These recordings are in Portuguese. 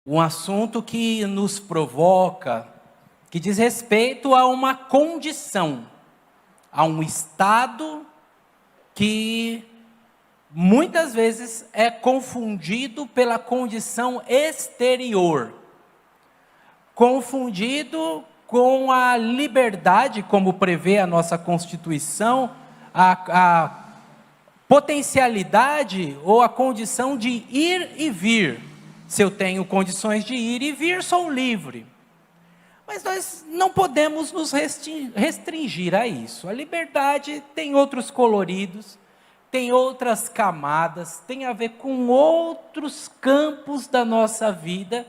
Um assunto que nos provoca, que diz respeito a uma condição, a um estado que muitas vezes é confundido pela condição exterior, confundido com a liberdade, como prevê a nossa Constituição, a potencialidade ou a condição de ir e vir. Se eu tenho condições de ir e vir, sou livre. Mas nós não podemos nos restringir a isso. A liberdade tem outros coloridos, tem outras camadas, tem a ver com outros campos da nossa vida,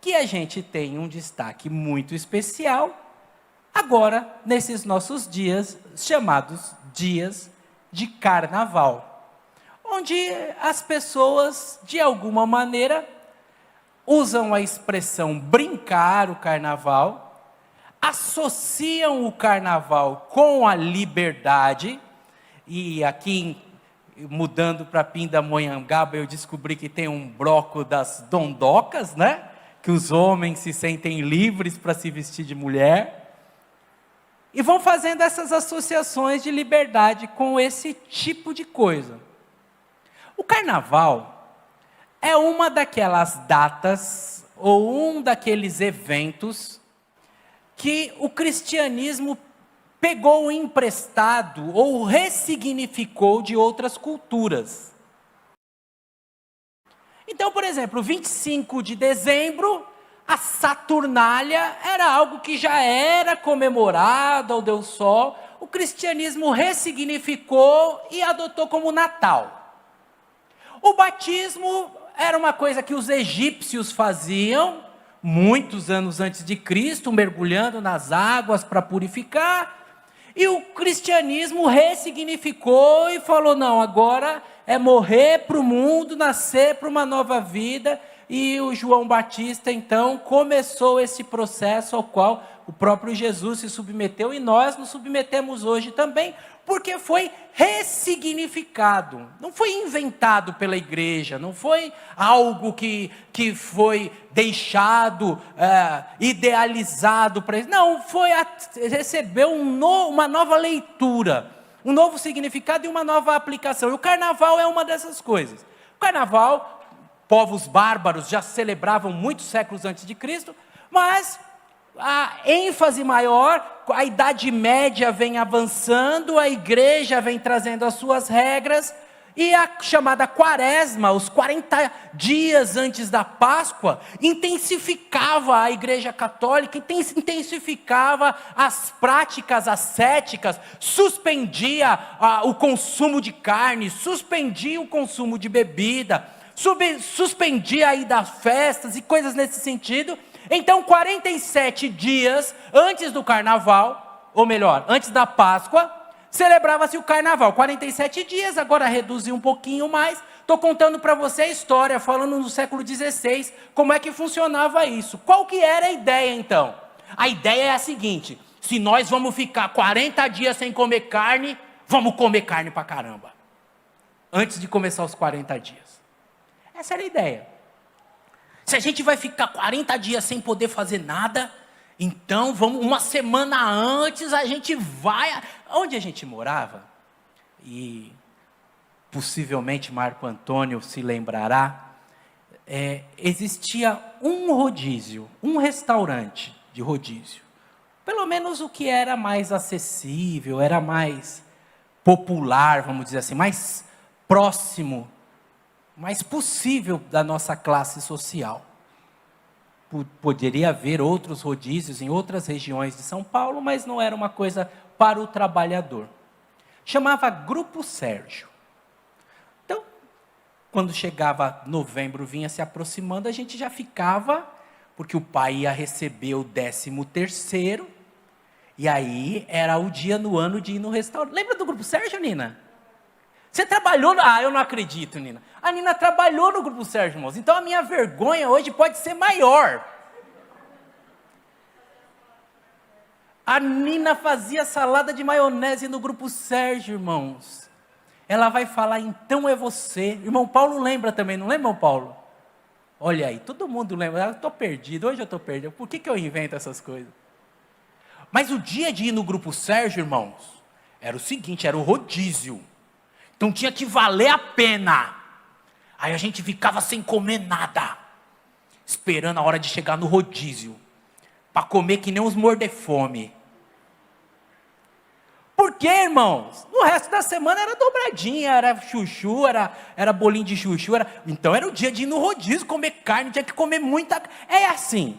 que a gente tem um destaque muito especial, agora, nesses nossos dias, chamados dias de carnaval, onde as pessoas, de alguma maneira, usam a expressão brincar o carnaval, associam o carnaval com a liberdade, e aqui, mudando para Pindamonhangaba, eu descobri que tem um bloco das dondocas, né? Que os homens se sentem livres para se vestir de mulher, e vão fazendo essas associações de liberdade com esse tipo de coisa. O carnaval é uma daquelas datas, ou um daqueles eventos, que o cristianismo pegou emprestado, ou ressignificou de outras culturas. Então, por exemplo, 25 de dezembro, a Saturnália era algo que já era comemorado ao Deus Sol, o cristianismo ressignificou e adotou como Natal. O batismo era uma coisa que os egípcios faziam, muitos anos antes de Cristo, mergulhando nas águas para purificar, e o cristianismo ressignificou e falou, não, agora é morrer para o mundo, nascer para uma nova vida, e o João Batista, então, começou esse processo ao qual o próprio Jesus se submeteu, e nós nos submetemos hoje também, porque foi ressignificado, não foi inventado pela igreja, não foi algo que foi deixado, idealizado para isso, não, recebeu uma nova leitura, um novo significado e uma nova aplicação, e o carnaval é uma dessas coisas. O carnaval, povos bárbaros já celebravam muitos séculos antes de Cristo, mas a ênfase maior, a Idade Média vem avançando, a igreja vem trazendo as suas regras, e a chamada Quaresma, os 40 dias antes da Páscoa, intensificava a igreja católica, intensificava as práticas ascéticas, suspendia o consumo de carne, suspendia o consumo de bebida, suspendia a ida às festas e coisas nesse sentido. Então 47 dias antes do carnaval, ou melhor, antes da Páscoa, celebrava-se o carnaval. 47 dias, agora reduziu um pouquinho mais. Estou contando para você a história, falando no século XVI, como é que funcionava isso. Qual que era a ideia então? A ideia é a seguinte, se nós vamos ficar 40 dias sem comer carne, vamos comer carne pra caramba, antes de começar os 40 dias. Essa era a ideia. Se a gente vai ficar 40 dias sem poder fazer nada, então vamos, uma semana antes a gente vai... Onde a gente morava, e possivelmente Marco Antônio se lembrará, existia um rodízio, um restaurante de rodízio. Pelo menos o que era mais acessível, era mais popular, vamos dizer assim, mais próximo, mais possível da nossa classe social. Poderia haver outros rodízios em outras regiões de São Paulo, mas não era uma coisa para o trabalhador. Chamava Grupo Sérgio. Então, quando chegava novembro, vinha se aproximando, a gente já ficava, porque o pai ia receber o 13º, e aí era o dia no ano de ir no restaurante. Lembra do Grupo Sérgio, Nina? Você trabalhou no... Ah, eu não acredito, Nina. A Nina trabalhou no Grupo Sérgio, irmãos. Então a minha vergonha hoje pode ser maior. A Nina fazia salada de maionese no Grupo Sérgio, irmãos. Ela vai falar, então é você. Irmão Paulo lembra também, não lembra, irmão Paulo? Olha aí, todo mundo lembra, eu estou perdido, hoje eu estou perdido, por que eu invento essas coisas? Mas o dia de ir no Grupo Sérgio, irmãos, era o seguinte, era o rodízio. Então tinha que valer a pena. Aí a gente ficava sem comer nada, esperando a hora de chegar no rodízio, para comer que nem uns morder-fome. Por quê, irmãos? No resto da semana era dobradinha, era chuchu, era bolinho de chuchu. Então era o dia de ir no rodízio, comer carne, tinha que comer muita. É assim.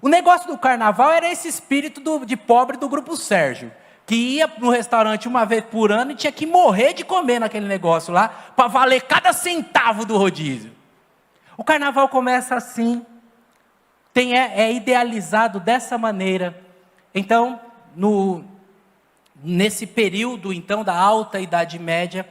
O negócio do carnaval era esse espírito de pobre do Grupo Sérgio, que ia no restaurante uma vez por ano e tinha que morrer de comer naquele negócio lá, para valer cada centavo do rodízio. O carnaval começa assim, é idealizado dessa maneira. Então, nesse período, então, da Alta Idade Média,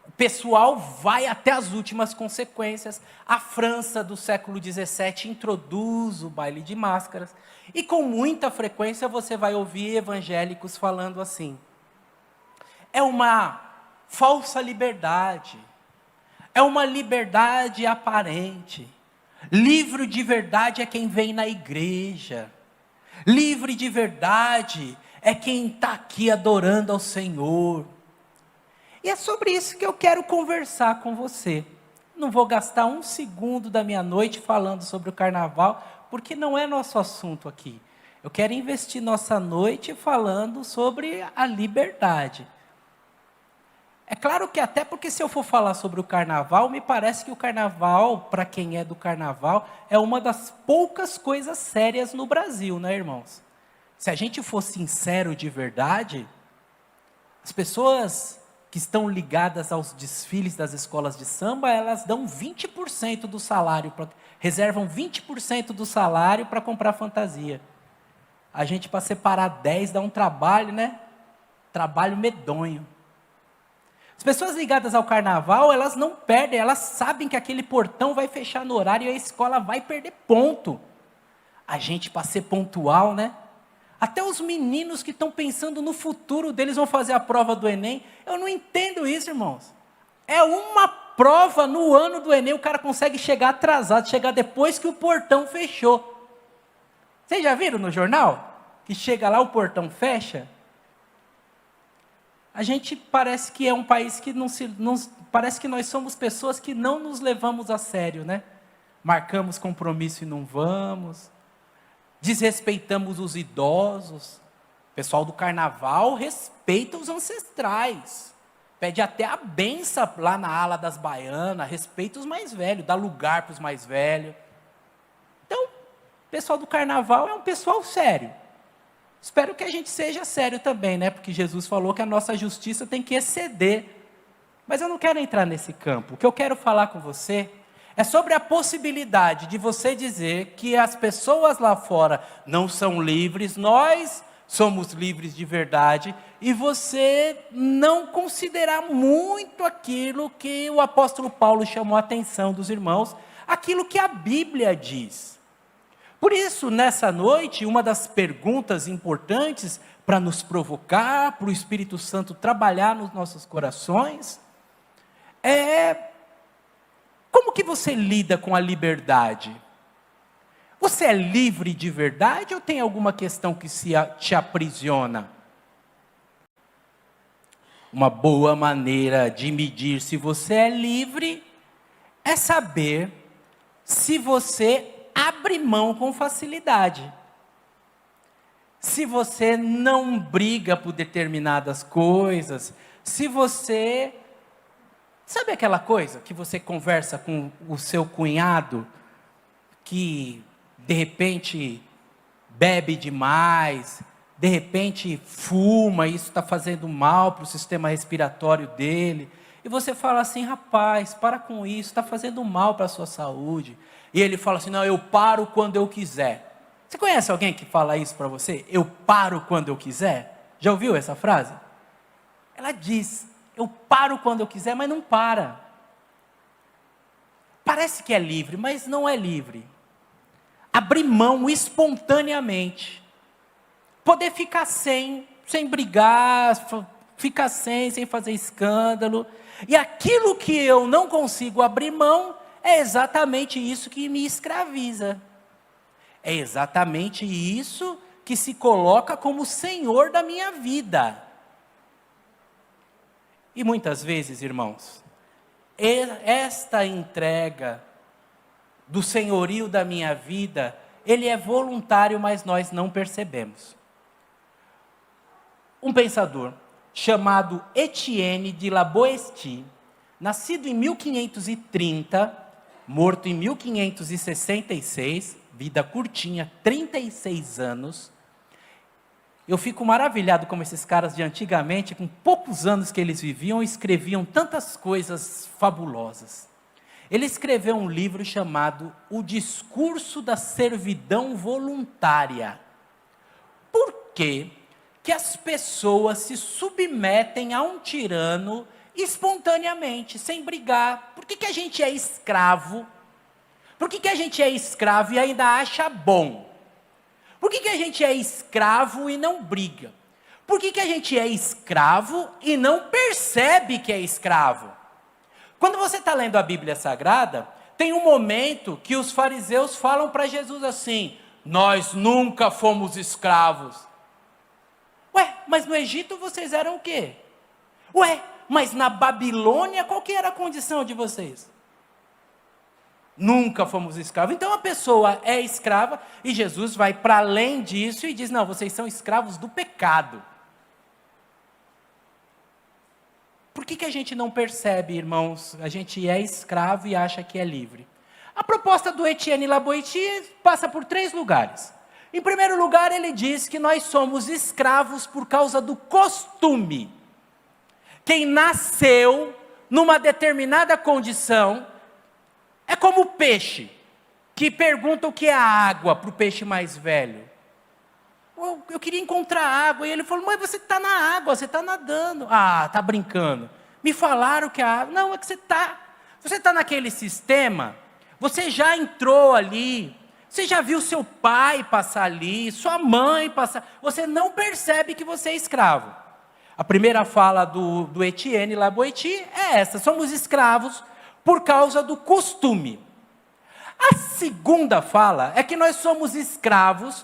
o pessoal vai até as últimas consequências. A França do século XVII introduz o baile de máscaras, e com muita frequência você vai ouvir evangélicos falando assim: é uma falsa liberdade, é uma liberdade aparente, livre de verdade é quem vem na igreja, livre de verdade é quem está aqui adorando ao Senhor. E é sobre isso que eu quero conversar com você. Não vou gastar um segundo da minha noite falando sobre o carnaval, porque não é nosso assunto aqui. Eu quero investir nossa noite falando sobre a liberdade. É claro que até porque se eu for falar sobre o carnaval, me parece que o carnaval, para quem é do carnaval, é uma das poucas coisas sérias no Brasil, né, irmãos? Se a gente for sincero de verdade, as pessoas que estão ligadas aos desfiles das escolas de samba, elas dão 20% do salário, reservam 20% do salário para comprar fantasia. A gente, para separar 10, dá um trabalho, né? Trabalho medonho. As pessoas ligadas ao carnaval, elas não perdem, elas sabem que aquele portão vai fechar no horário e a escola vai perder ponto. A gente, para ser pontual, né? Até os meninos que estão pensando no futuro deles vão fazer a prova do Enem. Eu não entendo isso, irmãos. É uma prova no ano do Enem, o cara consegue chegar atrasado, chegar depois que o portão fechou. Vocês já viram no jornal? Que chega lá, o portão fecha? A gente parece que é um país que parece que nós somos pessoas que não nos levamos a sério, né? Marcamos compromisso e não vamos. Desrespeitamos os idosos. O pessoal do carnaval respeita os ancestrais. Pede até a benção lá na ala das baianas, respeita os mais velhos, dá lugar para os mais velhos. Então, o pessoal do carnaval é um pessoal sério. Espero que a gente seja sério também, né? Porque Jesus falou que a nossa justiça tem que exceder. Mas eu não quero entrar nesse campo. O que eu quero falar com você é sobre a possibilidade de você dizer que as pessoas lá fora não são livres, nós somos livres de verdade, e você não considerar muito aquilo que o apóstolo Paulo chamou a atenção dos irmãos, aquilo que a Bíblia diz. Por isso, nessa noite, uma das perguntas importantes para nos provocar, para o Espírito Santo trabalhar nos nossos corações, é: como que você lida com a liberdade? Você é livre de verdade ou tem alguma questão que te aprisiona? Uma boa maneira de medir se você é livre é saber se você abre mão com facilidade. Se você não briga por determinadas coisas, se você... Sabe aquela coisa que você conversa com o seu cunhado, que de repente bebe demais, de repente fuma, e isso está fazendo mal para o sistema respiratório dele, e você fala assim: rapaz, para com isso, está fazendo mal para a sua saúde. E ele fala assim: não, eu paro quando eu quiser. Você conhece alguém que fala isso para você? Eu paro quando eu quiser? Já ouviu essa frase? Ela diz: eu paro quando eu quiser, mas não para. Parece que é livre, mas não é livre. Abrir mão espontaneamente. Poder ficar sem brigar, ficar sem fazer escândalo. E aquilo que eu não consigo abrir mão, é exatamente isso que me escraviza. É exatamente isso que se coloca como Senhor da minha vida. E muitas vezes, irmãos, esta entrega do senhorio da minha vida, ele é voluntário, mas nós não percebemos. Um pensador chamado Etienne de La Boétie, nascido em 1530, morto em 1566, vida curtinha, 36 anos. Eu fico maravilhado como esses caras de antigamente, com poucos anos que eles viviam, escreviam tantas coisas fabulosas. Ele escreveu um livro chamado O Discurso da Servidão Voluntária. Por quê que as pessoas se submetem a um tirano espontaneamente, sem brigar? Por que a gente é escravo? Por que a gente é escravo e ainda acha bom? Por que a gente é escravo e não briga? Por que a gente é escravo e não percebe que é escravo? Quando você está lendo a Bíblia Sagrada, tem um momento que os fariseus falam para Jesus assim: nós nunca fomos escravos. Ué, mas no Egito vocês eram o quê? Ué, mas na Babilônia qual que era a condição de vocês? Nunca fomos escravos. Então a pessoa é escrava e Jesus vai para além disso e diz: não, vocês são escravos do pecado. Por que a gente não percebe, irmãos? A gente é escravo e acha que é livre. A proposta do Etienne La Boétie passa por 3 lugares. Em primeiro lugar, ele diz que nós somos escravos por causa do costume. Quem nasceu numa determinada condição é como o peixe, que pergunta o que é a água para o peixe mais velho. Eu queria encontrar água, e ele falou: mas você está na água, você está nadando. Ah, está brincando. Me falaram que a água... Não, é que você está naquele sistema, você já entrou ali, você já viu seu pai passar ali, sua mãe passar, você não percebe que você é escravo. A primeira fala do Etienne La Boétie é essa: somos escravos por causa do costume. A segunda fala é que nós somos escravos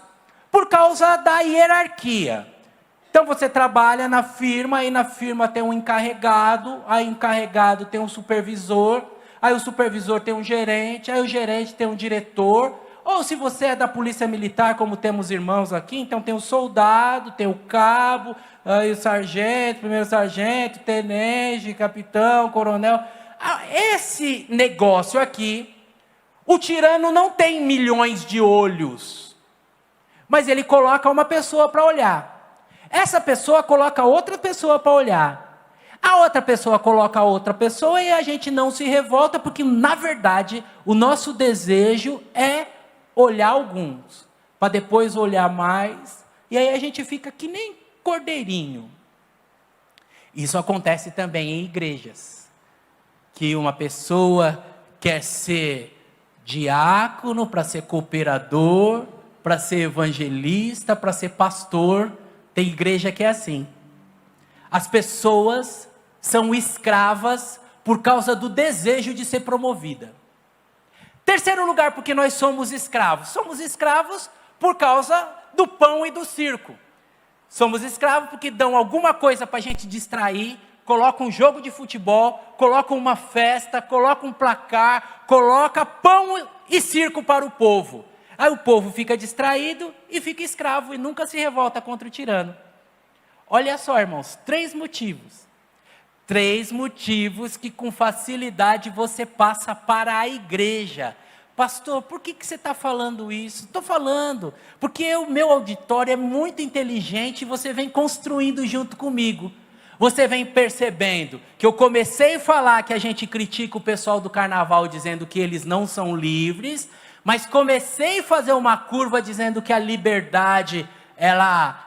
por causa da hierarquia. Então você trabalha na firma, e na firma tem um encarregado, aí o encarregado tem um supervisor, aí o supervisor tem um gerente, aí o gerente tem um diretor. Ou se você é da polícia militar, como temos irmãos aqui, então tem o soldado, tem o cabo, aí o sargento, primeiro sargento, tenente, capitão, coronel. Esse negócio aqui, o tirano não tem milhões de olhos, mas ele coloca uma pessoa para olhar. Essa pessoa coloca outra pessoa para olhar. A outra pessoa coloca outra pessoa e a gente não se revolta, porque na verdade o nosso desejo é olhar alguns, para depois olhar mais, e aí a gente fica que nem cordeirinho. Isso acontece também em igrejas. Que uma pessoa quer ser diácono, para ser cooperador, para ser evangelista, para ser pastor. Tem igreja que é assim. As pessoas são escravas por causa do desejo de ser promovida. Terceiro lugar, porque nós somos escravos. Somos escravos por causa do pão e do circo. Somos escravos porque dão alguma coisa para a gente distrair, coloca um jogo de futebol, coloca uma festa, coloca um placar, coloca pão e circo para o povo. Aí o povo fica distraído e fica escravo e nunca se revolta contra o tirano. Olha só, irmãos, 3 motivos. 3 motivos que com facilidade você passa para a igreja. Pastor, por que você está falando isso? Estou falando, porque o meu auditório é muito inteligente e você vem construindo junto comigo. Você vem percebendo que eu comecei a falar que a gente critica o pessoal do carnaval dizendo que eles não são livres, mas comecei a fazer uma curva dizendo que a liberdade, ela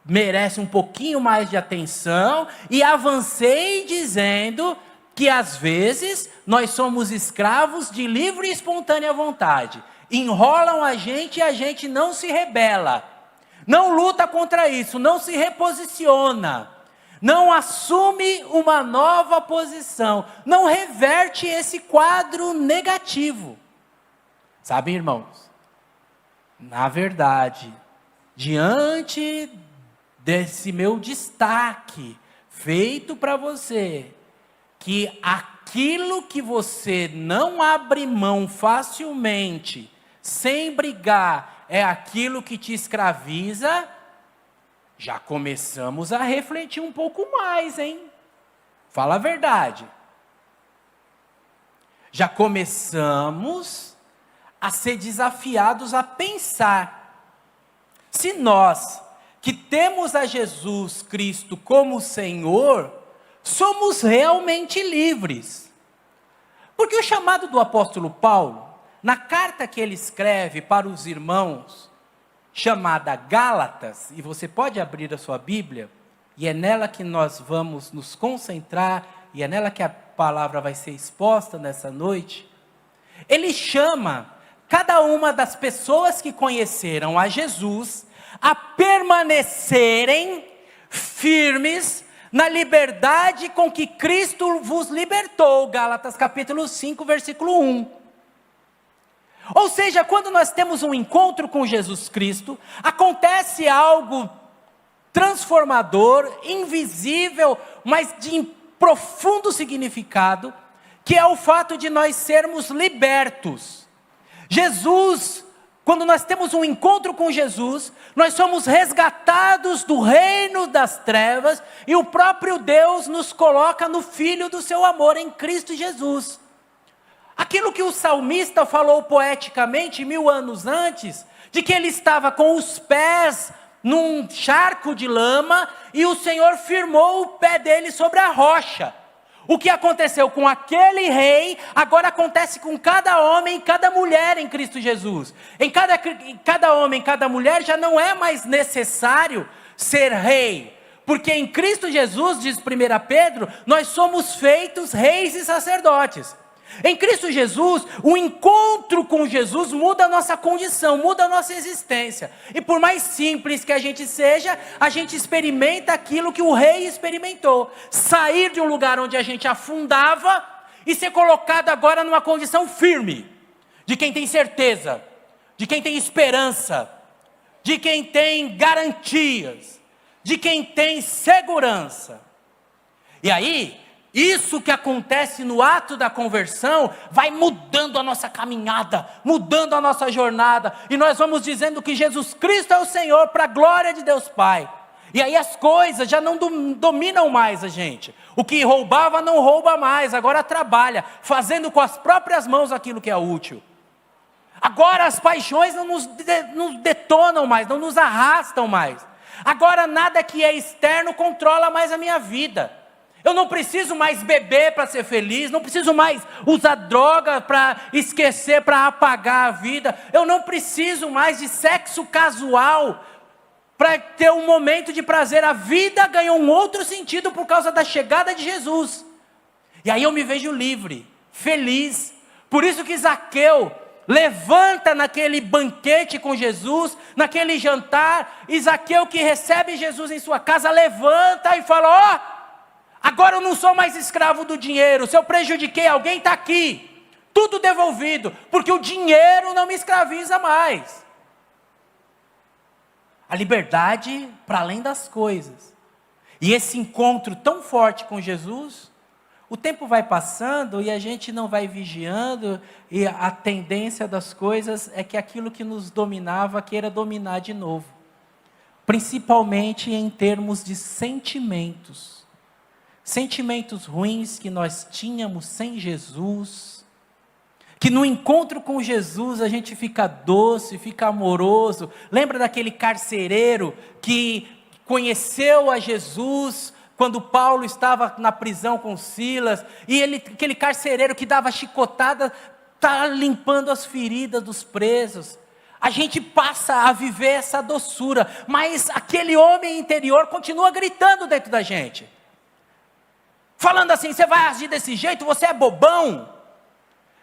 merece um pouquinho mais de atenção, e avancei dizendo que às vezes nós somos escravos de livre e espontânea vontade. Enrolam a gente e a gente não se rebela, não luta contra isso, não se reposiciona. não assume uma nova posição, não reverte esse quadro negativo. Sabe, irmãos, na verdade, diante desse meu destaque feito para você, que aquilo que você não abre mão facilmente, sem brigar, é aquilo que te escraviza, já começamos a refletir um pouco mais, hein? Fala a verdade. Já começamos a ser desafiados a pensar. Se nós, que temos a Jesus Cristo como Senhor, somos realmente livres. Porque o chamado do apóstolo Paulo, na carta que ele escreve para os irmãos, chamada Gálatas, e você pode abrir a sua Bíblia, e é nela que nós vamos nos concentrar, e é nela que a palavra vai ser exposta nessa noite. Ele chama cada uma das pessoas que conheceram a Jesus a permanecerem firmes na liberdade com que Cristo vos libertou, Gálatas capítulo 5, versículo 1. Ou seja, quando nós temos um encontro com Jesus Cristo, acontece algo transformador, invisível, mas de profundo significado, que é o fato de nós sermos libertos. Jesus, quando nós temos um encontro com Jesus, nós somos resgatados do reino das trevas, e o próprio Deus nos coloca no Filho do seu amor, em Cristo Jesus. Aquilo que o salmista falou poeticamente 1000 anos antes, de que ele estava com os pés num charco de lama, e o Senhor firmou o pé dele sobre a rocha. O que aconteceu com aquele rei, agora acontece com cada homem e cada mulher em Cristo Jesus. Em cada homem, cada mulher, já não é mais necessário ser rei, porque em Cristo Jesus, diz 1 Pedro, nós somos feitos reis e sacerdotes. Em Cristo Jesus, o encontro com Jesus muda a nossa condição, muda a nossa existência. E por mais simples que a gente seja, a gente experimenta aquilo que o rei experimentou. Sair de um lugar onde a gente afundava e ser colocado agora numa condição firme. De quem tem certeza, de quem tem esperança, de quem tem garantias, de quem tem segurança. E aí, isso que acontece no ato da conversão, vai mudando a nossa caminhada, mudando a nossa jornada, e nós vamos dizendo que Jesus Cristo é o Senhor, para a glória de Deus Pai. E aí as coisas já não dominam mais a gente. O que roubava não rouba mais, agora trabalha, fazendo com as próprias mãos aquilo que é útil. Agora as paixões não nos detonam mais, não nos arrastam mais. Agora nada que é externo controla mais a minha vida. Eu não preciso mais beber para ser feliz, não preciso mais usar droga para esquecer, para apagar a vida. Eu não preciso mais de sexo casual para ter um momento de prazer. A vida ganhou um outro sentido por causa da chegada de Jesus. E aí eu me vejo livre, feliz. Por isso que Zaqueu levanta naquele banquete com Jesus, naquele jantar, e Zaqueu, que recebe Jesus em sua casa, levanta e fala: ó, agora eu não sou mais escravo do dinheiro. Se eu prejudiquei alguém, está aqui, tudo devolvido, porque o dinheiro não me escraviza mais. A liberdade para além das coisas. E esse encontro tão forte com Jesus, o tempo vai passando e a gente não vai vigiando, e a tendência das coisas é que aquilo que nos dominava queira dominar de novo. Principalmente em termos de sentimentos. Sentimentos ruins que nós tínhamos sem Jesus, que no encontro com Jesus a gente fica doce, fica amoroso. Lembra daquele carcereiro que conheceu a Jesus quando Paulo estava na prisão com Silas, e aquele carcereiro que dava chicotada, está limpando as feridas dos presos. A gente passa a viver essa doçura, mas aquele homem interior continua gritando dentro da gente. Falando assim: você vai agir desse jeito, você é bobão.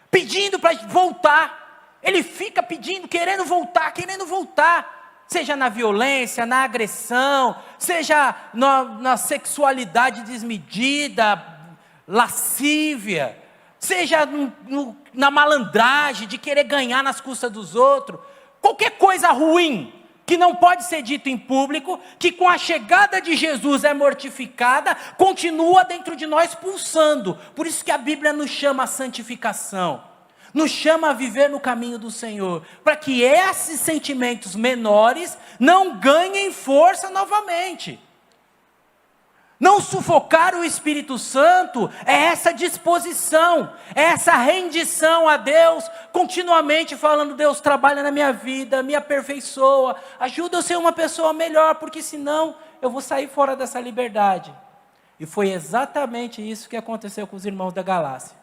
Pedindo para voltar. Ele fica pedindo, querendo voltar, querendo voltar. seja na violência, na agressão, seja na sexualidade desmedida, lascívia, seja na malandragem de querer ganhar nas custas dos outros, qualquer coisa ruim que não pode ser dito em público, que com a chegada de Jesus é mortificada, continua dentro de nós pulsando. Por isso que a Bíblia nos chama a santificação, nos chama a viver no caminho do Senhor, para que esses sentimentos menores não ganhem força novamente. Não sufocar o Espírito Santo é essa disposição, é essa rendição a Deus, continuamente falando: Deus, trabalha na minha vida, me aperfeiçoa, ajuda eu a ser uma pessoa melhor, porque senão eu vou sair fora dessa liberdade. E foi exatamente isso que aconteceu com os irmãos da Galácia.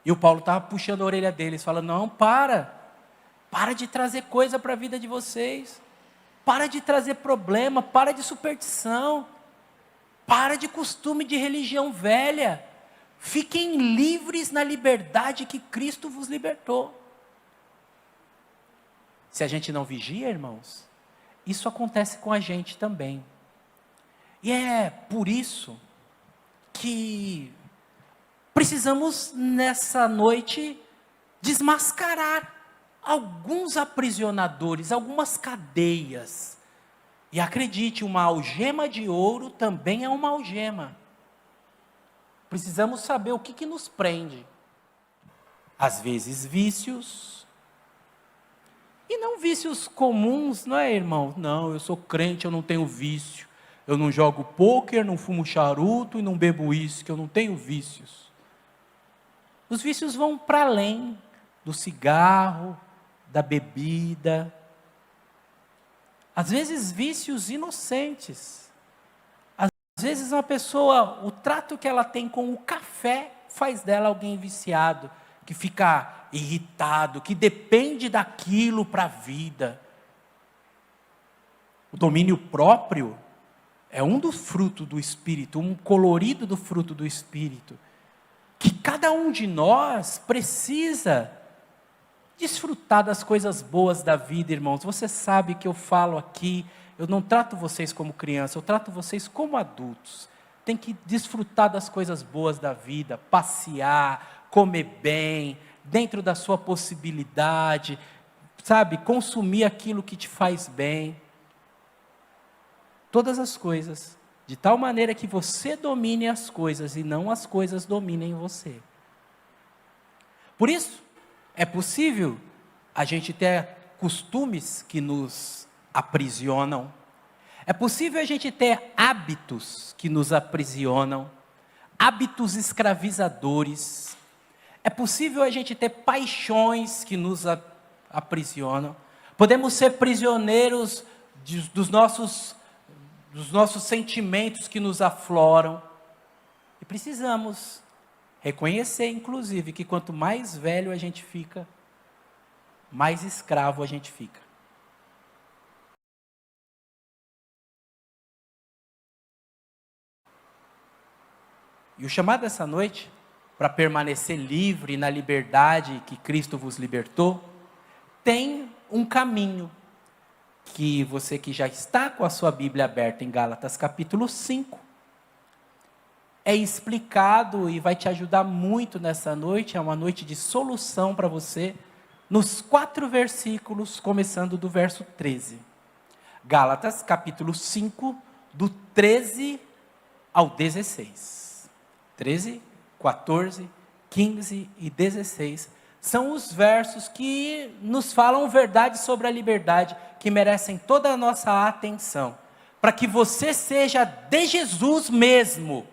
E o Paulo estava puxando a orelha deles, falando: não, para de trazer coisa para a vida de vocês, para de trazer problema, para de superstição, para de costume de religião velha, fiquem livres na liberdade que Cristo vos libertou. Se a gente não vigia, irmãos, isso acontece com a gente também. E é por isso que precisamos nessa noite desmascarar alguns aprisionadores, algumas cadeias. E acredite, uma algema de ouro também é uma algema. Precisamos saber o que nos prende. Às vezes vícios, e não vícios comuns, não é, irmão? Não, eu sou crente, eu não tenho vício. Eu não jogo pôquer, não fumo charuto e não bebo uísque, eu não tenho vícios. Os vícios vão para além do cigarro, da bebida. Às vezes vícios inocentes. Às vezes uma pessoa, o trato que ela tem com o café faz dela alguém viciado, que fica irritado, que depende daquilo para a vida. O domínio próprio é um dos frutos do Espírito, um colorido do fruto do Espírito, que cada um de nós precisa desfrutar das coisas boas da vida, irmãos. Você sabe que eu falo aqui, eu não trato vocês como criança, eu trato vocês como adultos. Tem que desfrutar das coisas boas da vida, passear, comer bem, dentro da sua possibilidade, sabe, consumir aquilo que te faz bem. Todas as coisas, de tal maneira que você domine as coisas e não as coisas dominem você. Por isso, é possível a gente ter costumes que nos aprisionam. É possível a gente ter hábitos que nos aprisionam, hábitos escravizadores. É possível a gente ter paixões que nos aprisionam. Podemos ser prisioneiros dos nossos sentimentos que nos afloram. E precisamos reconhecer, inclusive, que quanto mais velho a gente fica, mais escravo a gente fica. E o chamado dessa noite, para permanecer livre na liberdade que Cristo vos libertou, tem um caminho, que você que já está com a sua Bíblia aberta em Gálatas capítulo 5, é explicado e vai te ajudar muito nessa noite, é uma noite de solução para você, nos 4 versículos, começando do verso 13. Gálatas capítulo 5, do 13 ao 16. 13, 14, 15 e 16 são os versos que nos falam verdade sobre a liberdade, que merecem toda a nossa atenção, para que você seja de Jesus mesmo,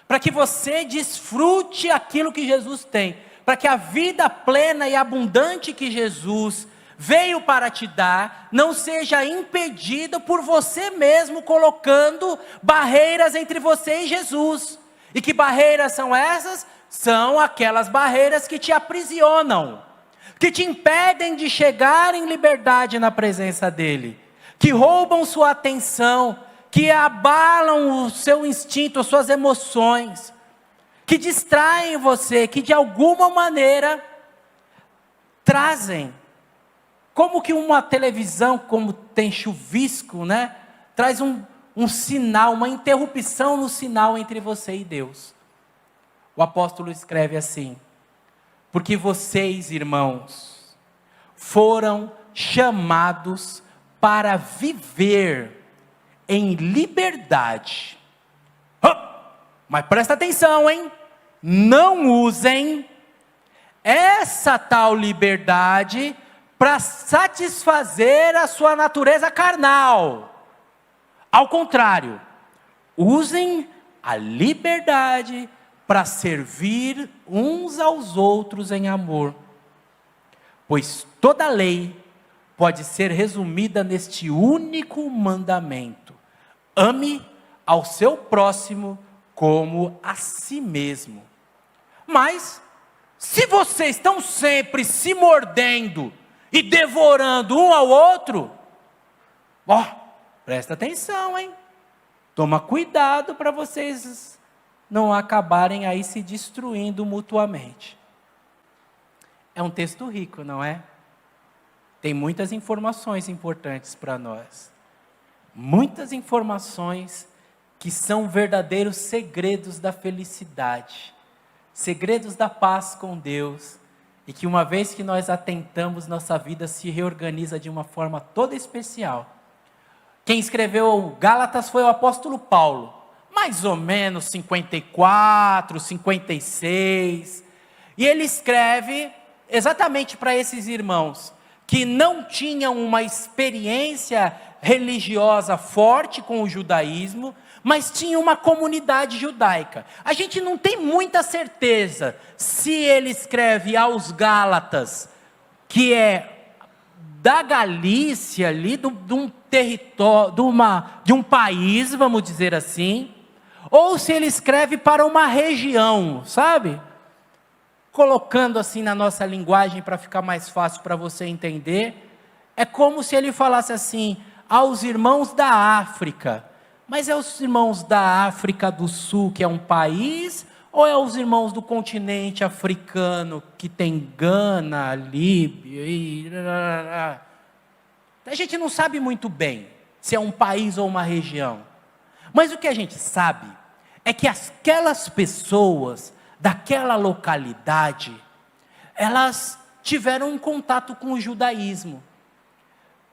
para que você desfrute aquilo que Jesus tem, para que a vida plena e abundante que Jesus veio para te dar, não seja impedida por você mesmo, colocando barreiras entre você e Jesus. E que barreiras são essas? São aquelas barreiras que te aprisionam, que te impedem de chegar em liberdade na presença dEle, que roubam sua atenção, que abalam o seu instinto, as suas emoções, que distraem você, que de alguma maneira trazem Como que uma televisão, como tem chuvisco, né, traz um sinal, uma interrupção no sinal entre você e Deus. O apóstolo escreve assim: porque vocês, irmãos, foram chamados para viver em liberdade. Mas presta atenção, hein? Não usem essa tal liberdade para satisfazer a sua natureza carnal. Ao contrário, usem a liberdade para servir uns aos outros em amor. Pois toda lei pode ser resumida neste único mandamento: ame ao seu próximo como a si mesmo. Mas, se vocês estão sempre se mordendo e devorando um ao outro, presta atenção, hein? Toma cuidado para vocês não acabarem aí se destruindo mutuamente. É um texto rico, não é? Tem muitas informações importantes para nós. Muitas informações que são verdadeiros segredos da felicidade, segredos da paz com Deus, e que uma vez que nós atentamos, nossa vida se reorganiza de uma forma toda especial. Quem escreveu Gálatas foi o apóstolo Paulo, mais ou menos 54, 56, e ele escreve exatamente para esses irmãos que não tinham uma experiência religiosa forte com o judaísmo, mas tinha uma comunidade judaica. A gente não tem muita certeza se ele escreve aos Gálatas, que é da Galícia ali, de um território, de um país, vamos dizer assim, ou se ele escreve para uma região, sabe? Colocando assim na nossa linguagem para ficar mais fácil para você entender, é como se ele falasse assim, aos irmãos da África. Mas é os irmãos da África do Sul, que é um país, ou é os irmãos do continente africano, que tem Gana, Líbia, a gente não sabe muito bem se é um país ou uma região. Mas o que a gente sabe é que aquelas pessoas daquela localidade, elas tiveram um contato com o judaísmo,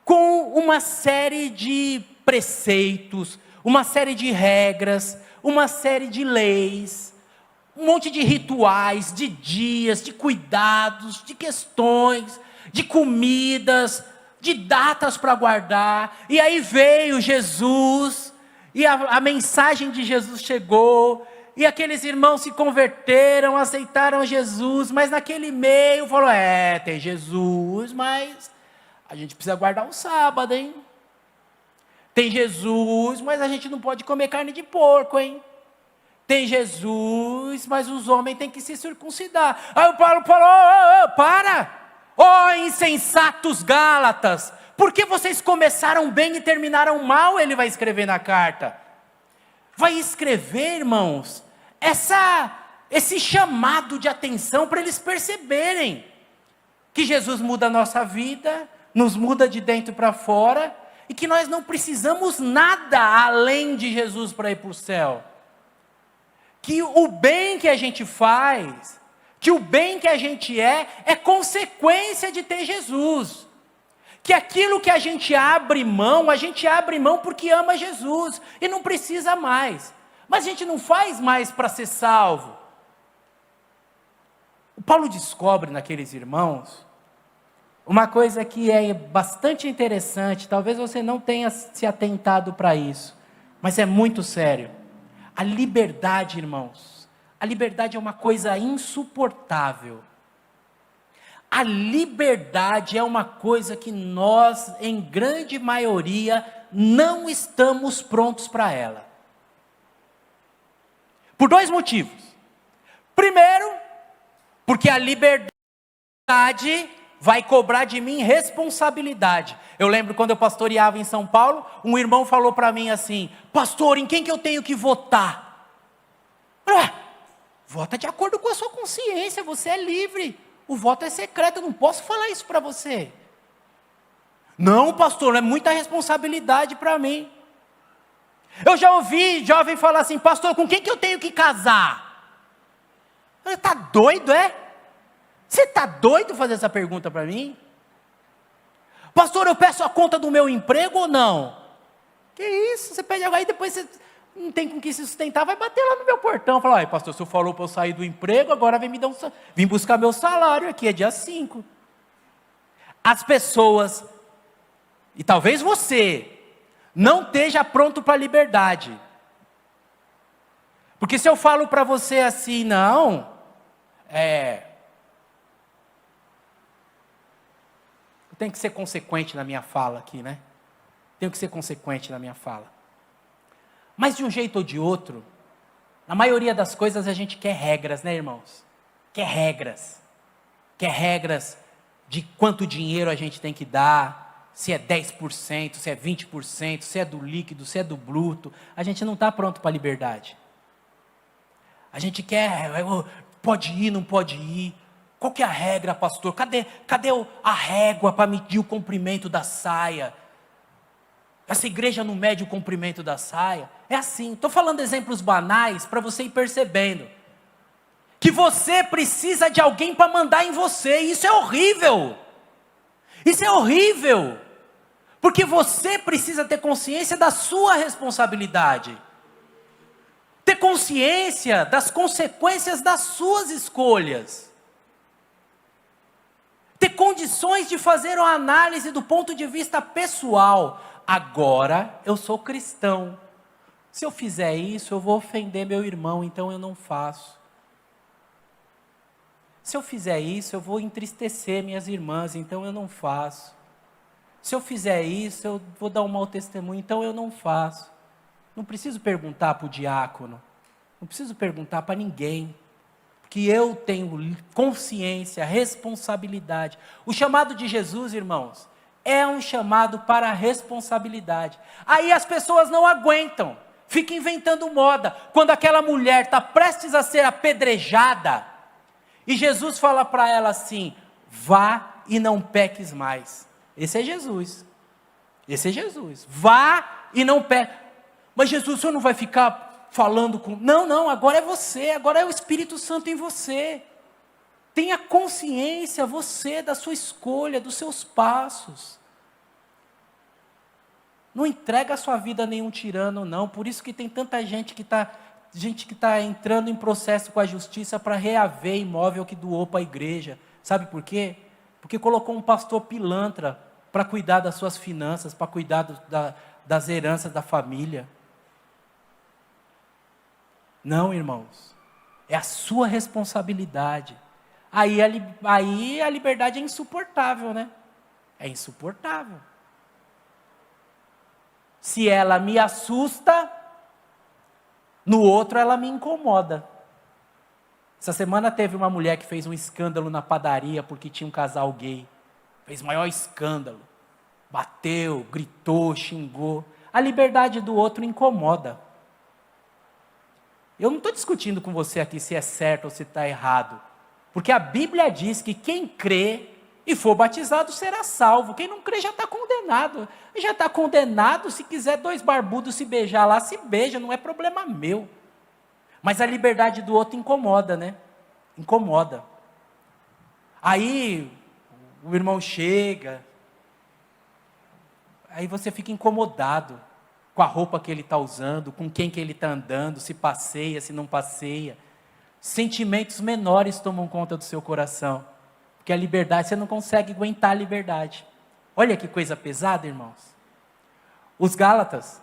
com uma série de preceitos, uma série de regras, uma série de leis, um monte de rituais, de dias, de cuidados, de questões, de comidas, de datas para guardar. E aí veio Jesus, e a mensagem de Jesus chegou, e aqueles irmãos se converteram, aceitaram Jesus, mas naquele meio falou, tem Jesus, mas a gente precisa guardar o sábado, hein? Tem Jesus, mas a gente não pode comer carne de porco, hein? Tem Jesus, mas os homens têm que se circuncidar. Aí o Paulo falou, para! Insensatos Gálatas! Por que vocês começaram bem e terminaram mal? Ele vai escrever na carta. Vai escrever, irmãos, esse chamado de atenção para eles perceberem que Jesus muda a nossa vida, nos muda de dentro para fora, e que nós não precisamos nada além de Jesus para ir para o céu. Que o bem que a gente faz, que o bem que a gente é consequência de ter Jesus. Que aquilo que a gente abre mão porque ama Jesus, e não precisa mais. Mas a gente não faz mais para ser salvo. O Paulo descobre naqueles irmãos uma coisa que é bastante interessante, talvez você não tenha se atentado para isso, mas é muito sério. A liberdade, irmãos, a liberdade é uma coisa insuportável. A liberdade é uma coisa que nós, em grande maioria, não estamos prontos para ela. Por dois motivos. Primeiro, porque a liberdade vai cobrar de mim responsabilidade. Eu lembro quando eu pastoreava em São Paulo, um irmão falou para mim assim, pastor, em quem que eu tenho que votar? Vota de acordo com a sua consciência, você é livre. O voto é secreto, eu não posso falar isso para você. Não, pastor, é muita responsabilidade para mim. Eu já ouvi jovem falar assim, pastor, com quem que eu tenho que casar? Você está doido, é? Você está doido fazer essa pergunta para mim? Pastor, eu peço a conta do meu emprego ou não? Que isso, você pede aí, depois você não tem com que se sustentar, vai bater lá no meu portão. Fala, pastor, o senhor falou para eu sair do emprego, agora vem buscar meu salário aqui, é dia 5. As pessoas, e talvez você, não esteja pronto para a liberdade. Porque se eu falo para você assim, não, eu tenho que ser consequente na minha fala aqui, né? Tenho que ser consequente na minha fala. Mas de um jeito ou de outro, na maioria das coisas a gente quer regras, né, irmãos? Quer regras. Quer regras de quanto dinheiro a gente tem que dar, se é 10%, se é 20%, se é do líquido, se é do bruto. A gente não está pronto para a liberdade. A gente quer, pode ir, não pode ir. Qual que é a regra, pastor? Cadê a régua para medir o comprimento da saia? Essa igreja não mede o comprimento da saia. É assim, estou falando exemplos banais para você ir percebendo. Que você precisa de alguém para mandar em você. Isso é horrível. Isso é horrível. Porque você precisa ter consciência da sua responsabilidade. Ter consciência das consequências das suas escolhas. Ter condições de fazer uma análise do ponto de vista pessoal. Agora eu sou cristão. Se eu fizer isso, eu vou ofender meu irmão, então eu não faço. Se eu fizer isso, eu vou entristecer minhas irmãs, então eu não faço. Se eu fizer isso, eu vou dar um mau testemunho, então eu não faço. Não preciso perguntar para o diácono, não preciso perguntar para ninguém, porque eu tenho consciência, responsabilidade. O chamado de Jesus, irmãos, é um chamado para a responsabilidade. Aí as pessoas não aguentam, ficam inventando moda. Quando aquela mulher está prestes a ser apedrejada, e Jesus fala para ela assim, vá e não peques mais. Esse é Jesus. Esse é Jesus. Vá e não peque. Mas Jesus, o senhor não vai ficar falando com... Não, agora é você, agora é o Espírito Santo em você. Tenha consciência, você, da sua escolha, dos seus passos. Não entrega a sua vida a nenhum tirano, não. Por isso que tem tanta gente que está entrando em processo com a justiça para reaver imóvel que doou para a igreja. Sabe por quê? Porque colocou um pastor pilantra para cuidar das suas finanças, para cuidar das heranças da família. Não, irmãos. É a sua responsabilidade. Aí a liberdade é insuportável, né? É insuportável. Se ela me assusta, no outro ela me incomoda. Essa semana teve uma mulher que fez um escândalo na padaria porque tinha um casal gay. Fez maior escândalo. Bateu, gritou, xingou. A liberdade do outro incomoda. Eu não estou discutindo com você aqui se é certo ou se está errado. Porque a Bíblia diz que quem crê e for batizado será salvo. Quem não crê já está condenado. Já está condenado, se quiser 2 barbudos se beijar lá, se beija, não é problema meu. Mas a liberdade do outro incomoda, né? Incomoda. Aí o irmão chega, aí você fica incomodado com a roupa que ele está usando, com quem que ele está andando, se passeia, se não passeia. Sentimentos menores tomam conta do seu coração. Porque a liberdade, você não consegue aguentar a liberdade. Olha que coisa pesada, irmãos. Os Gálatas,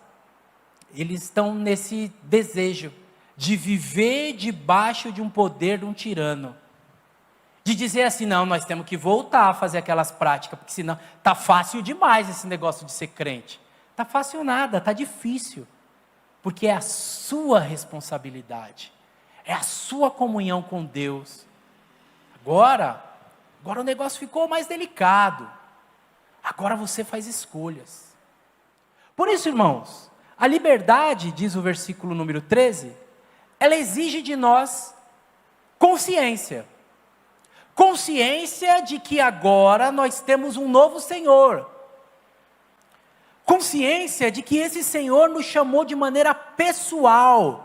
eles estão nesse desejo de viver debaixo de um poder de um tirano. De dizer assim, não, nós temos que voltar a fazer aquelas práticas, porque senão está fácil demais esse negócio de ser crente. Está fácil nada, está difícil. Porque é a sua responsabilidade. É a sua comunhão com Deus. Agora o negócio ficou mais delicado. Agora você faz escolhas. Por isso, irmãos, a liberdade, diz o versículo número 13, ela exige de nós consciência. Consciência de que agora nós temos um novo Senhor. consciência de que esse Senhor nos chamou de maneira pessoal.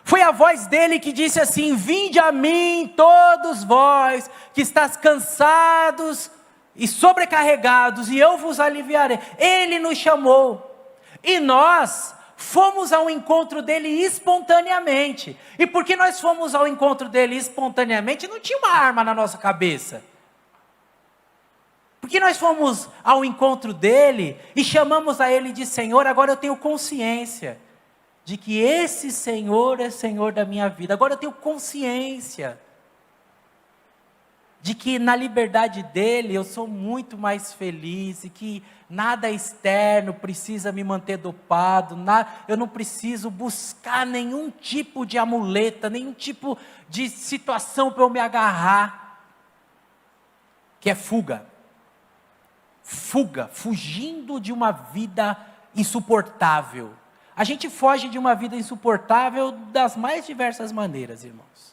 Foi a voz dele que disse assim: vinde a mim todos vós que estáis cansados e sobrecarregados, e eu vos aliviarei. Ele nos chamou, e nós fomos ao encontro dele espontaneamente. E porque nós fomos ao encontro dele espontaneamente, não tinha uma arma na nossa cabeça. Porque nós fomos ao encontro dele e chamamos a ele de Senhor. Agora eu tenho consciência de que esse Senhor é Senhor da minha vida. Agora eu tenho consciência de que na liberdade dele eu sou muito mais feliz, e que nada externo precisa me manter dopado, eu não preciso buscar nenhum tipo de amuleta, nenhum tipo de situação para eu me agarrar, que é fuga, fugindo de uma vida insuportável. A gente foge de uma vida insuportável das mais diversas maneiras, irmãos.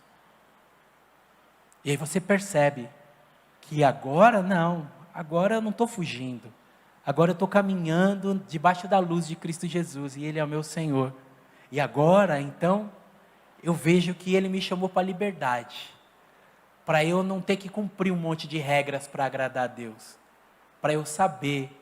E aí você percebe que agora eu não estou fugindo. Agora eu estou caminhando debaixo da luz de Cristo Jesus, e Ele é o meu Senhor. E agora, então, eu vejo que Ele me chamou para a liberdade. Para eu não ter que cumprir um monte de regras para agradar a Deus. Para eu saber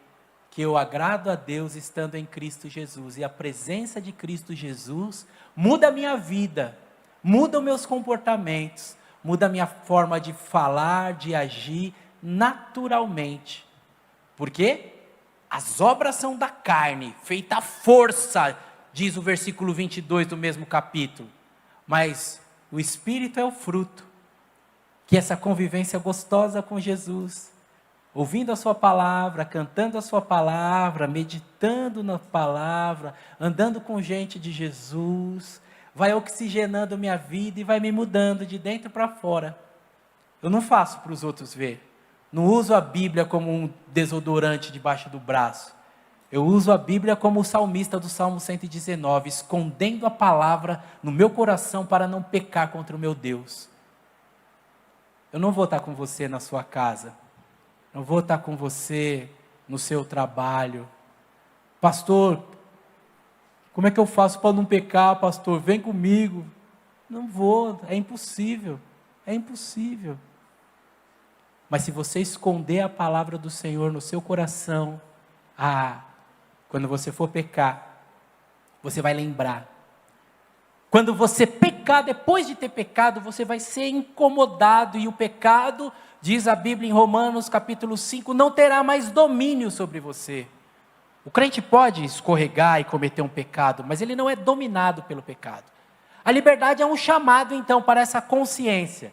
que eu agrado a Deus estando em Cristo Jesus. E a presença de Cristo Jesus muda a minha vida, muda os meus comportamentos, muda a minha forma de falar, de agir naturalmente. Por quê? As obras são da carne, feita à força, diz o versículo 22 do mesmo capítulo. Mas o Espírito é o fruto, que essa convivência gostosa com Jesus, ouvindo a sua palavra, cantando a sua palavra, meditando na palavra, andando com gente de Jesus, vai oxigenando minha vida e vai me mudando de dentro para fora. Eu não faço para os outros ver. Não uso a Bíblia como um desodorante debaixo do braço. Eu uso a Bíblia como o salmista do Salmo 119, escondendo a palavra no meu coração para não pecar contra o meu Deus. Eu não vou estar com você na sua casa. Não vou estar com você no seu trabalho. Pastor, como é que eu faço para não pecar, pastor? Vem comigo. Não vou, é impossível. É impossível. Mas se você esconder a palavra do Senhor no seu coração, quando você for pecar, você vai lembrar. Quando você pecar, depois de ter pecado, você vai ser incomodado, e o pecado, diz a Bíblia em Romanos capítulo 5, não terá mais domínio sobre você. O crente pode escorregar e cometer um pecado, mas ele não é dominado pelo pecado. A liberdade é um chamado, então, para essa consciência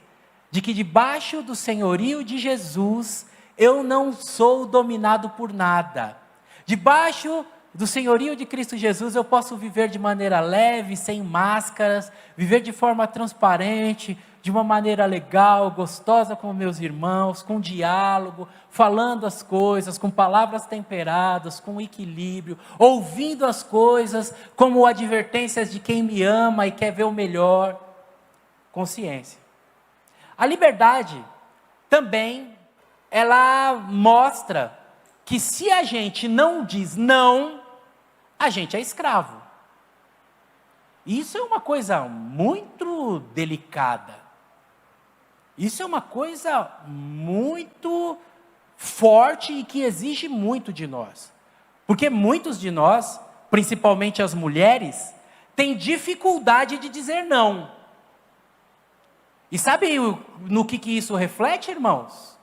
de que debaixo do senhorio de Jesus, eu não sou dominado por nada. Debaixo do senhorio de Cristo Jesus, eu posso viver de maneira leve, sem máscaras, viver de forma transparente, de uma maneira legal, gostosa com meus irmãos, com diálogo, falando as coisas, com palavras temperadas, com equilíbrio, ouvindo as coisas como advertências de quem me ama e quer ver o melhor. Consciência. A liberdade também, ela mostra que se a gente não diz não, a gente é escravo. Isso é uma coisa muito delicada. Isso é uma coisa muito forte e que exige muito de nós. Porque muitos de nós, principalmente as mulheres, têm dificuldade de dizer não. E sabe no que isso reflete, irmãos?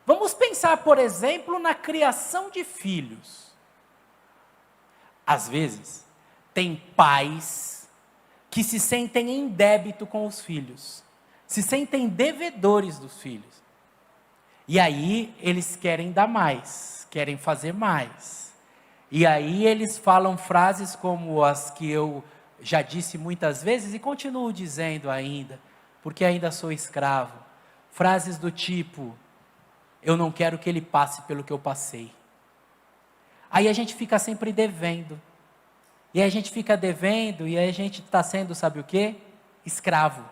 Vamos pensar, por exemplo, na criação de filhos. Às vezes, tem pais que se sentem em débito com os filhos, se sentem devedores dos filhos. E aí, eles querem dar mais, querem fazer mais. E aí, eles falam frases como as que eu já disse muitas vezes e continuo dizendo ainda, porque ainda sou escravo. Frases do tipo: eu não quero que ele passe pelo que eu passei. Aí a gente fica sempre devendo. E aí a gente fica devendo, e aí a gente está sendo, sabe o quê? Escravo.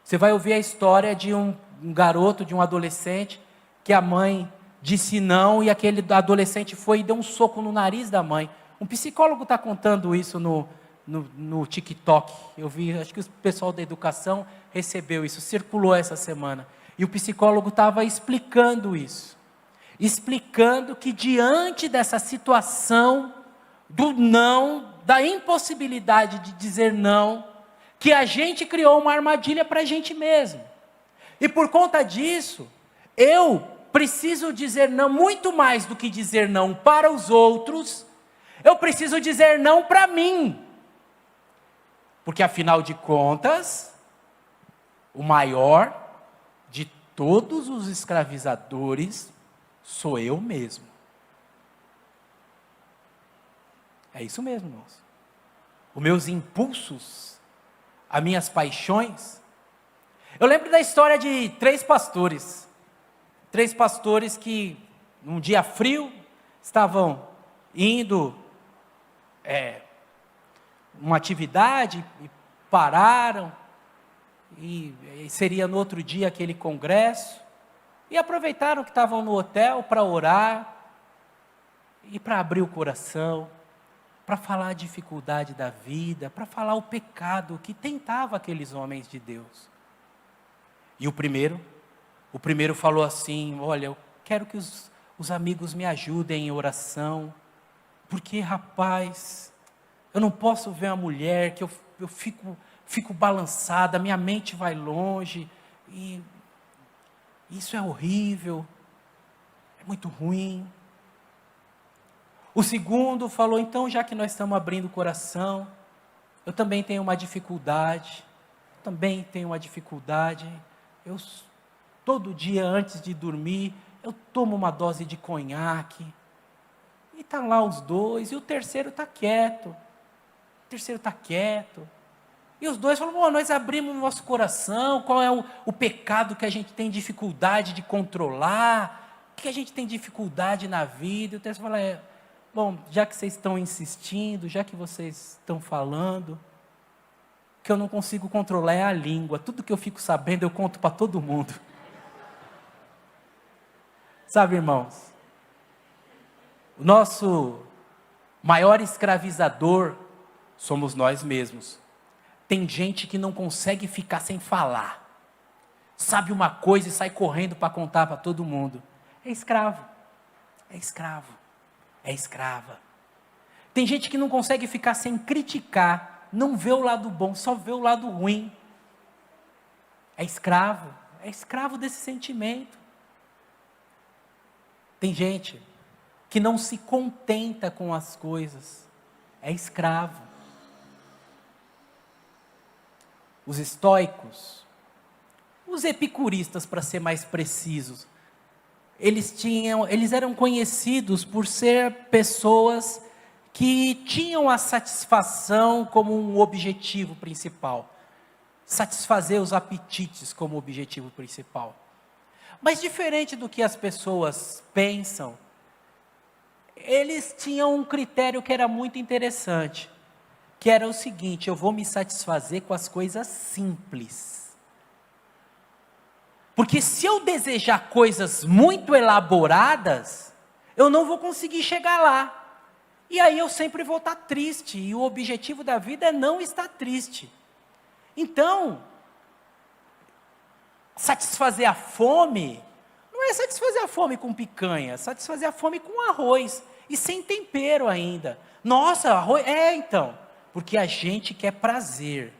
Você vai ouvir a história de um garoto, de um adolescente, que a mãe disse não, e aquele adolescente foi e deu um soco no nariz da mãe. Um psicólogo está contando isso no TikTok. Eu vi, acho que o pessoal da educação recebeu isso, circulou essa semana. E o psicólogo estava explicando isso. Explicando que diante dessa situação do não, da impossibilidade de dizer não, que a gente criou uma armadilha para a gente mesmo. E por conta disso, eu preciso dizer não, muito mais do que dizer não para os outros, eu preciso dizer não para mim. Porque afinal de contas, o maior de todos os escravizadores sou eu mesmo. É isso mesmo, irmãos. Os meus impulsos, as minhas paixões. Eu lembro da história de 3 pastores. 3 pastores que, num dia frio, estavam indo uma atividade e pararam. E seria no outro dia aquele congresso. E aproveitaram que estavam no hotel para orar e para abrir o coração, para falar a dificuldade da vida, para falar o pecado que tentava aqueles homens de Deus. E o primeiro falou assim: olha, eu quero que os amigos me ajudem em oração, porque, rapaz, eu não posso ver uma mulher que eu fico balançada, minha mente vai longe, e isso é horrível, é muito ruim. O segundo falou: então, já que nós estamos abrindo o coração, eu também tenho uma dificuldade, eu todo dia antes de dormir, eu tomo uma dose de conhaque, e está lá os 2, e o terceiro está quieto, e os 2 falam: nós abrimos o nosso coração, qual é o pecado que a gente tem dificuldade de controlar, o que a gente tem dificuldade na vida. E o terceiro fala: bom, já que vocês estão insistindo, já que vocês estão falando, o que eu não consigo controlar é a língua, tudo que eu fico sabendo eu conto para todo mundo. Sabe, irmãos, o nosso maior escravizador somos nós mesmos. Tem gente que não consegue ficar sem falar, sabe uma coisa e sai correndo para contar para todo mundo. É escravo, é escrava. Tem gente que não consegue ficar sem criticar, não vê o lado bom, só vê o lado ruim. É escravo desse sentimento. Tem gente que não se contenta com as coisas, é escravo. Os estoicos, os epicuristas, para ser mais precisos, eles eram conhecidos por ser pessoas que tinham a satisfação como um objetivo principal, satisfazer os apetites como objetivo principal. Mas diferente do que as pessoas pensam, eles tinham um critério que era muito interessante, que era o seguinte: eu vou me satisfazer com as coisas simples. Porque se eu desejar coisas muito elaboradas, eu não vou conseguir chegar lá. E aí eu sempre vou estar triste, e o objetivo da vida é não estar triste. Então, satisfazer a fome, não é satisfazer a fome com picanha, satisfazer a fome com arroz, e sem tempero ainda. Nossa, arroz, então... Porque a gente quer prazer.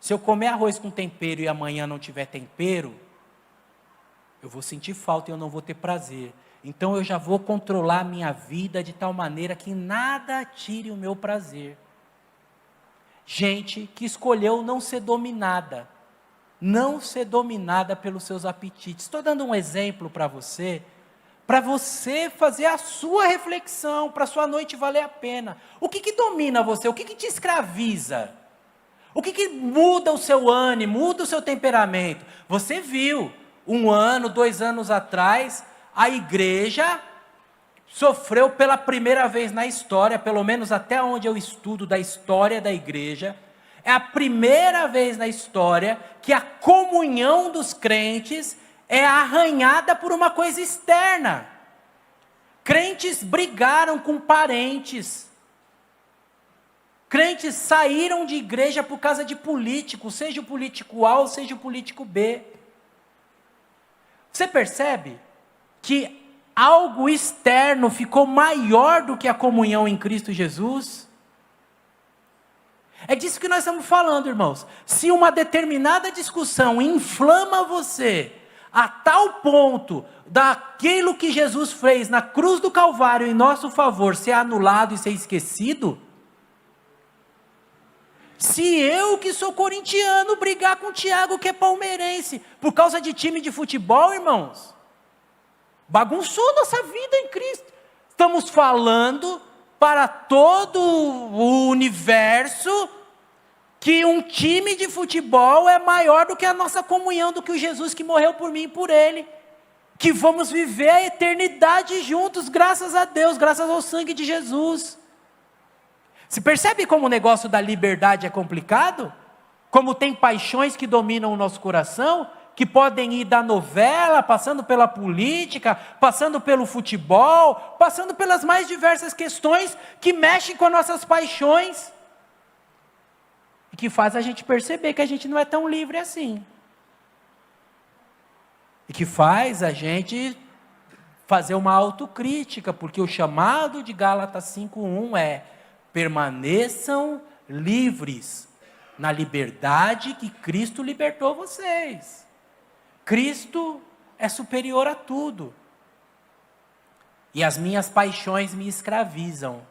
Se eu comer arroz com tempero e amanhã não tiver tempero, eu vou sentir falta e eu não vou ter prazer. Então eu já vou controlar a minha vida de tal maneira que nada tire o meu prazer. Gente que escolheu não ser dominada pelos seus apetites. Estou dando um exemplo para você fazer a sua reflexão, para a sua noite valer a pena. O que domina você? O que te escraviza? O que muda o seu ânimo, muda o seu temperamento? Você viu, 1 ano, 2 anos atrás, a igreja sofreu pela primeira vez na história, pelo menos até onde eu estudo da história da igreja, é a primeira vez na história que a comunhão dos crentes é arranhada por uma coisa externa. Crentes brigaram com parentes. Crentes saíram de igreja por causa de político, seja o político A ou seja o político B. Você percebe que algo externo ficou maior do que a comunhão em Cristo Jesus? É disso que nós estamos falando, irmãos. Se uma determinada discussão inflama você a tal ponto daquilo que Jesus fez na cruz do Calvário em nosso favor ser anulado e ser esquecido, se eu que sou corintiano brigar com o Tiago que é palmeirense por causa de time de futebol, irmãos, bagunçou nossa vida em Cristo. Estamos falando para todo o universo que um time de futebol é maior do que a nossa comunhão, do que o Jesus que morreu por mim e por ele, que vamos viver a eternidade juntos, graças a Deus, graças ao sangue de Jesus. Se percebe como o negócio da liberdade é complicado? Como tem paixões que dominam o nosso coração, que podem ir da novela, passando pela política, passando pelo futebol, passando pelas mais diversas questões que mexem com as nossas paixões, e que faz a gente perceber que a gente não é tão livre assim. E que faz a gente fazer uma autocrítica, porque o chamado de Gálatas 5:1 é: permaneçam livres na liberdade que Cristo libertou vocês. Cristo é superior a tudo. E as minhas paixões me escravizam.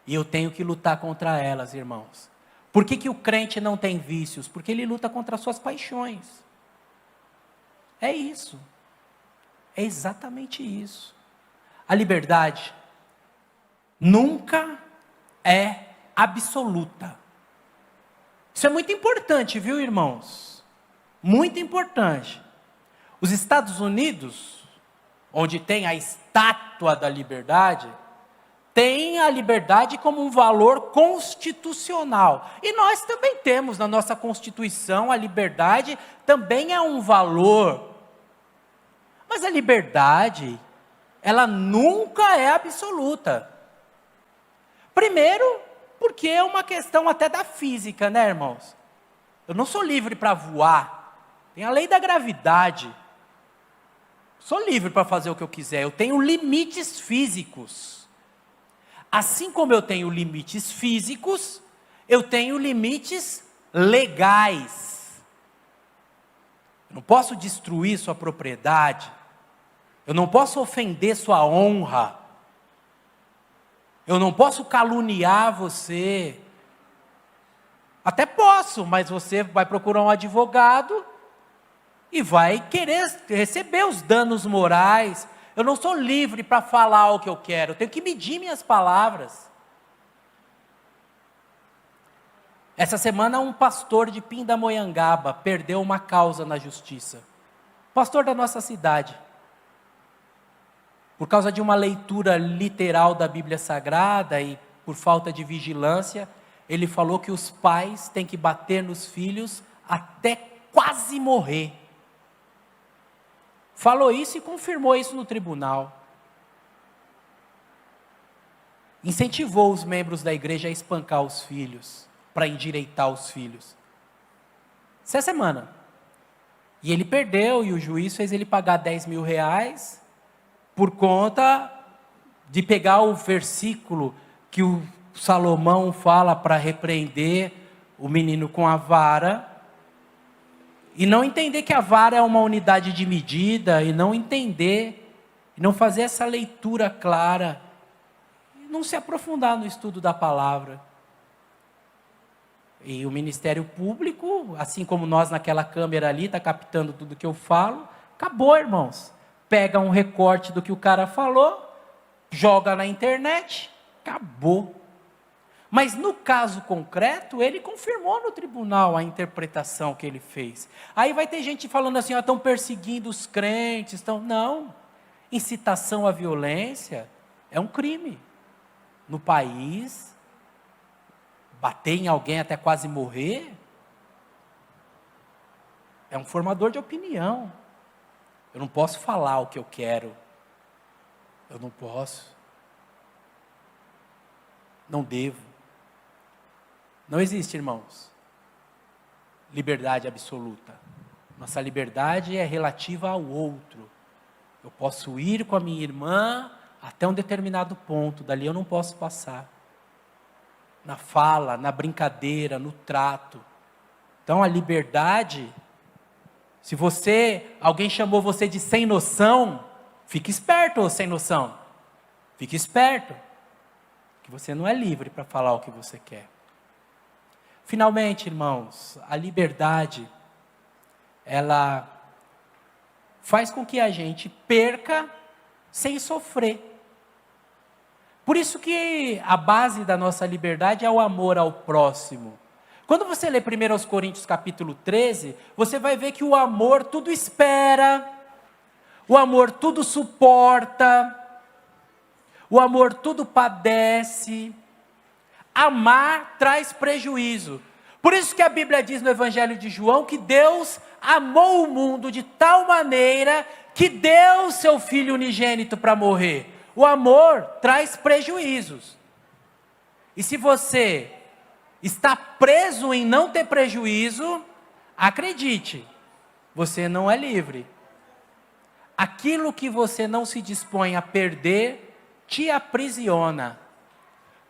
E eu tenho que lutar contra elas, irmãos. Por que o crente não tem vícios? Porque ele luta contra as suas paixões. É isso. É exatamente isso. A liberdade nunca é absoluta. Isso é muito importante, viu, irmãos? Muito importante. Os Estados Unidos, onde tem a estátua da liberdade, tem a liberdade como um valor constitucional. E nós também temos na nossa Constituição, a liberdade também é um valor. Mas a liberdade, ela nunca é absoluta. Primeiro, porque é uma questão até da física, né, irmãos? Eu não sou livre para voar. Tem a lei da gravidade. Sou livre para fazer o que eu quiser. Eu tenho limites físicos. Assim como eu tenho limites físicos, eu tenho limites legais. Eu não posso destruir sua propriedade. Eu não posso ofender sua honra. Eu não posso caluniar você. Até posso, mas você vai procurar um advogado e vai querer receber os danos morais. Eu não sou livre para falar o que eu quero. Eu tenho que medir minhas palavras. Essa semana um pastor de Pindamonhangaba perdeu uma causa na justiça. Pastor da nossa cidade. Por causa de uma leitura literal da Bíblia Sagrada e por falta de vigilância, ele falou que os pais têm que bater nos filhos até quase morrer. Falou isso e confirmou isso no tribunal. Incentivou os membros da igreja a espancar os filhos, para endireitar os filhos. Essa semana. E ele perdeu, e o juiz fez ele pagar 10 mil reais, por conta de pegar o versículo que o Salomão fala para repreender o menino com a vara, e não entender que a vara é uma unidade de medida, e não entender, e não fazer essa leitura clara, e não se aprofundar no estudo da palavra. E o Ministério Público, assim como nós naquela câmera ali, está captando tudo que eu falo, acabou, irmãos. Pega um recorte do que o cara falou, joga na internet, acabou. Mas no caso concreto, ele confirmou no tribunal a interpretação que ele fez. Aí vai ter gente falando assim, estão perseguindo os crentes, estão... Não, incitação à violência é um crime. No país, bater em alguém até quase morrer, é um formador de opinião. Eu não posso falar o que eu quero. Eu não posso. Não devo. Não existe, irmãos, liberdade absoluta. Nossa liberdade é relativa ao outro. Eu posso ir com a minha irmã até um determinado ponto, dali eu não posso passar. Na fala, na brincadeira, no trato. Então a liberdade, se alguém chamou você de sem noção, fique esperto, ô sem noção. Fique esperto, que você não é livre para falar o que você quer. Finalmente, irmãos, a liberdade, ela faz com que a gente perca sem sofrer. Por isso que a base da nossa liberdade é o amor ao próximo. Quando você lê 1 Coríntios capítulo 13, você vai ver que o amor tudo espera, o amor tudo suporta, o amor tudo padece. Amar traz prejuízo. Por isso que a Bíblia diz no Evangelho de João que Deus amou o mundo de tal maneira que deu seu Filho unigênito para morrer. O amor traz prejuízos. E se você está preso em não ter prejuízo, acredite, você não é livre. Aquilo que você não se dispõe a perder, te aprisiona.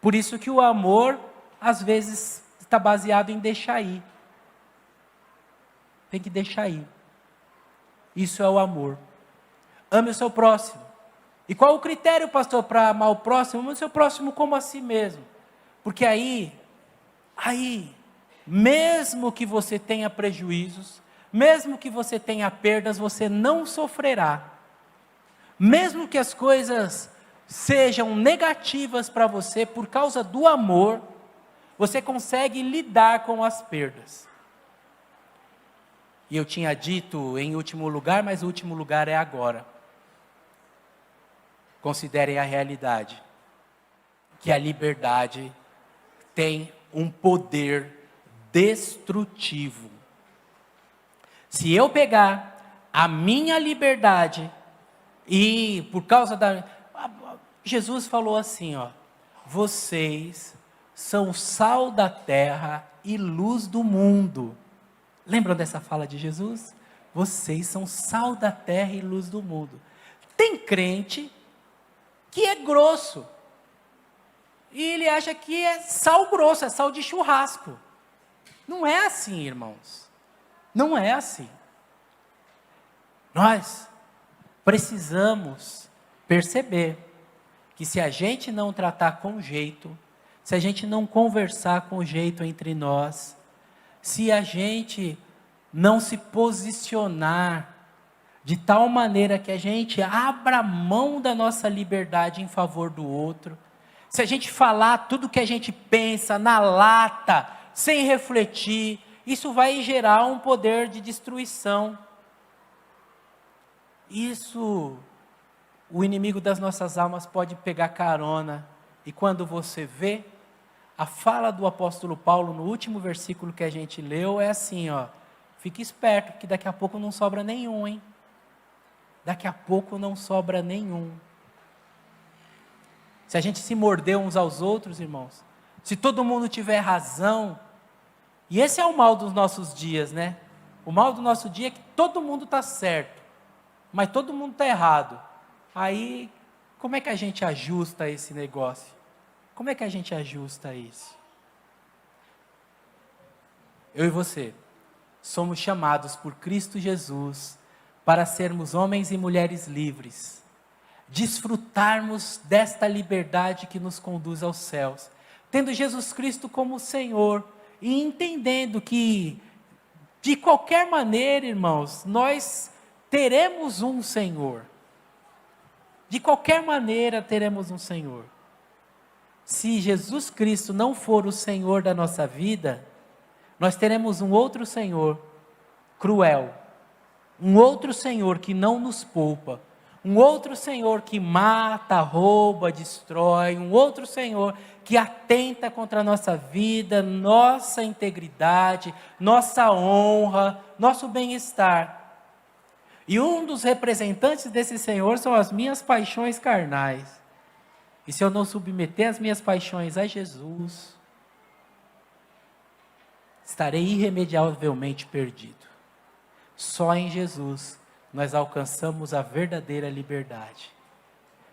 Por isso que o amor, às vezes, está baseado em deixar ir. Tem que deixar ir. Isso é o amor. Ame o seu próximo. E qual o critério, pastor, para amar o próximo? Ame o seu próximo como a si mesmo. Porque aí, mesmo que você tenha prejuízos, mesmo que você tenha perdas, você não sofrerá. Mesmo que as coisas sejam negativas para você, por causa do amor, você consegue lidar com as perdas. E eu tinha dito em último lugar, mas o último lugar é agora. Considerem a realidade, que a liberdade tem um poder destrutivo. Se eu pegar a minha liberdade e por causa da... Jesus falou assim, vocês são sal da terra e luz do mundo. Lembram dessa fala de Jesus? Vocês são sal da terra e luz do mundo. Tem crente que é grosso. E ele acha que é sal grosso, é sal de churrasco. Não é assim, irmãos. Não é assim. Nós precisamos perceber que se a gente não tratar com jeito, se a gente não conversar com jeito entre nós, se a gente não se posicionar de tal maneira que a gente abra mão da nossa liberdade em favor do outro, se a gente falar tudo que a gente pensa na lata, sem refletir, isso vai gerar um poder de destruição. Isso, o inimigo das nossas almas pode pegar carona. E quando você vê, a fala do apóstolo Paulo no último versículo que a gente leu é assim, fique esperto, que daqui a pouco não sobra nenhum, hein? Daqui a pouco não sobra nenhum. Se a gente se morder uns aos outros, irmãos, se todo mundo tiver razão, e esse é o mal dos nossos dias, né? O mal do nosso dia é que todo mundo está certo, mas todo mundo está errado. Aí, como é que a gente ajusta esse negócio? Como é que a gente ajusta isso? Eu e você somos chamados por Cristo Jesus para sermos homens e mulheres livres, desfrutarmos desta liberdade que nos conduz aos céus, tendo Jesus Cristo como Senhor e entendendo que, de qualquer maneira, irmãos, nós teremos um Senhor. De qualquer maneira teremos um Senhor. Se Jesus Cristo não for o Senhor da nossa vida, nós teremos um outro Senhor cruel, um outro Senhor que não nos poupa, um outro Senhor que mata, rouba, destrói, um outro Senhor que atenta contra a nossa vida, nossa integridade, nossa honra, nosso bem-estar. E um dos representantes desse Senhor são as minhas paixões carnais. E se eu não submeter as minhas paixões a Jesus, estarei irremediavelmente perdido. Só em Jesus nós alcançamos a verdadeira liberdade.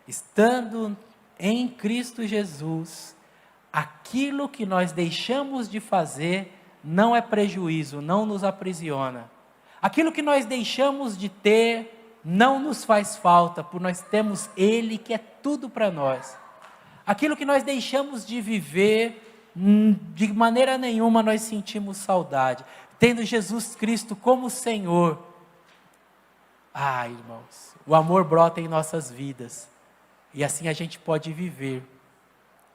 Estando em Cristo Jesus, aquilo que nós deixamos de fazer não é prejuízo, não nos aprisiona. Aquilo que nós deixamos de ter não nos faz falta, porque nós temos Ele que é tudo para nós. Aquilo que nós deixamos de viver, de maneira nenhuma nós sentimos saudade. Tendo Jesus Cristo como Senhor, irmãos, o amor brota em nossas vidas. E assim a gente pode viver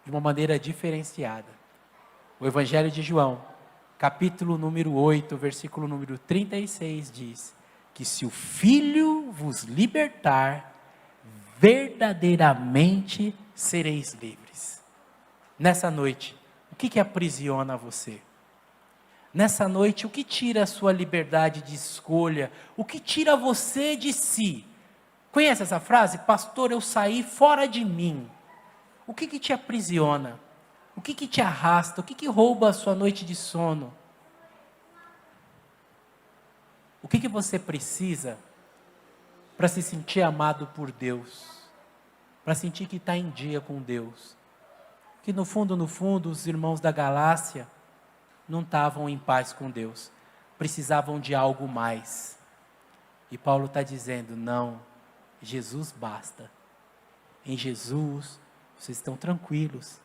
de uma maneira diferenciada. O Evangelho de João, capítulo número 8, versículo número 36 diz que se o Filho vos libertar, verdadeiramente sereis livres. Nessa noite, o que aprisiona você? Nessa noite, o que tira a sua liberdade de escolha? O que tira você de si? Conhece essa frase? Pastor, eu saí fora de mim. O que te aprisiona? O que te arrasta? O que rouba a sua noite de sono? O que você precisa para se sentir amado por Deus? Para sentir que está em dia com Deus? Que no fundo, os irmãos da Galácia não estavam em paz com Deus. Precisavam de algo mais. E Paulo está dizendo, não, Jesus basta. Em Jesus, vocês estão tranquilos,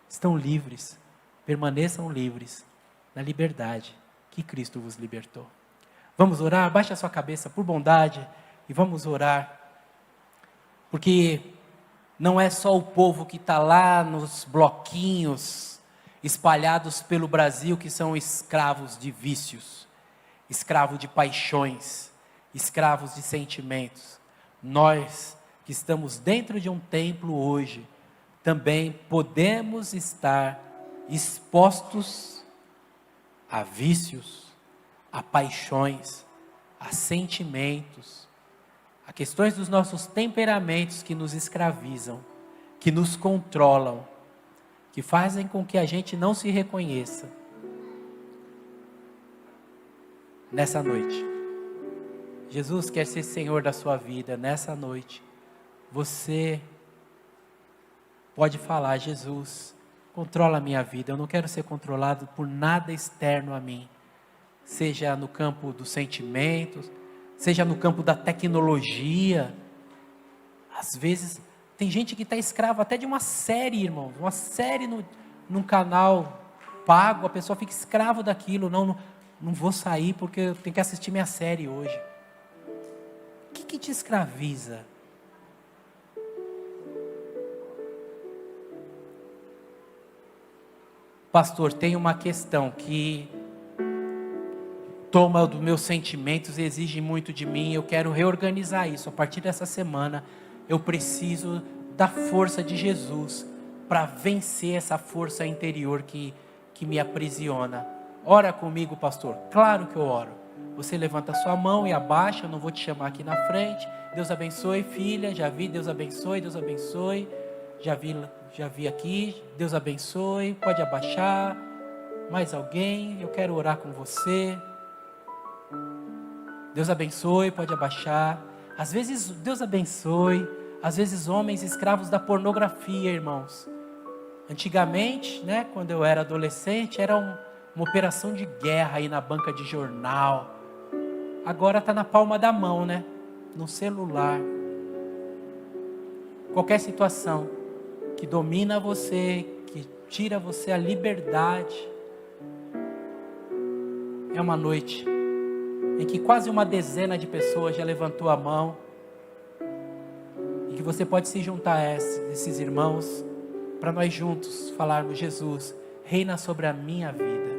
estão livres, permaneçam livres na liberdade que Cristo vos libertou. Vamos orar? Baixe a sua cabeça por bondade e vamos orar, porque não é só o povo que está lá nos bloquinhos espalhados pelo Brasil que são escravos de vícios, escravos de paixões, escravos de sentimentos. Nós que estamos dentro de um templo hoje, também podemos estar expostos a vícios, a paixões, a sentimentos, a questões dos nossos temperamentos que nos escravizam, que nos controlam, que fazem com que a gente não se reconheça. Nessa noite, Jesus quer ser Senhor da sua vida. Nessa noite, você pode falar, Jesus, controla a minha vida, eu não quero ser controlado por nada externo a mim, seja no campo dos sentimentos, seja no campo da tecnologia. Às vezes, tem gente que está escrava até de uma série, irmão, uma série num canal pago, a pessoa fica escrava daquilo, não vou sair porque eu tenho que assistir minha série hoje. O que te escraviza? Pastor, tem uma questão que toma dos meus sentimentos e exige muito de mim, eu quero reorganizar isso. A partir dessa semana, eu preciso da força de Jesus para vencer essa força interior que me aprisiona. Ora comigo, pastor. Claro que eu oro. Você levanta a sua mão e abaixa, eu não vou te chamar aqui na frente. Deus abençoe, filha, já vi, Deus abençoe, Deus abençoe. Já vi aqui, Deus abençoe, pode abaixar. Mais alguém? Eu quero orar com você. Deus abençoe, pode abaixar. Às vezes Deus abençoe, às vezes homens escravos da pornografia, irmãos. Antigamente, quando eu era adolescente, era uma operação de guerra aí na banca de jornal. Agora está na palma da mão, no celular. Qualquer situação que domina você, que tira você a liberdade. É uma noite em que quase uma dezena de pessoas já levantou a mão, e que você pode se juntar a esses irmãos, para nós juntos falarmos, Jesus, reina sobre a minha vida.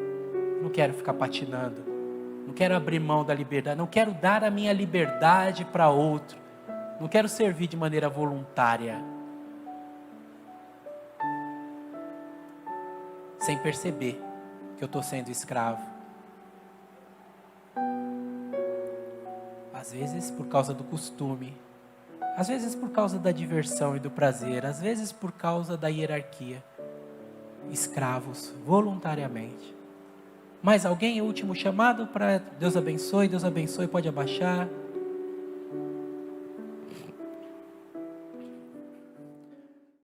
Não quero ficar patinando, não quero abrir mão da liberdade, não quero dar a minha liberdade para outro, não quero servir de maneira voluntária, sem perceber que eu estou sendo escravo. Às vezes por causa do costume, às vezes por causa da diversão e do prazer, às vezes por causa da hierarquia. Escravos, voluntariamente. Mais alguém? Último chamado para Deus abençoe, pode abaixar.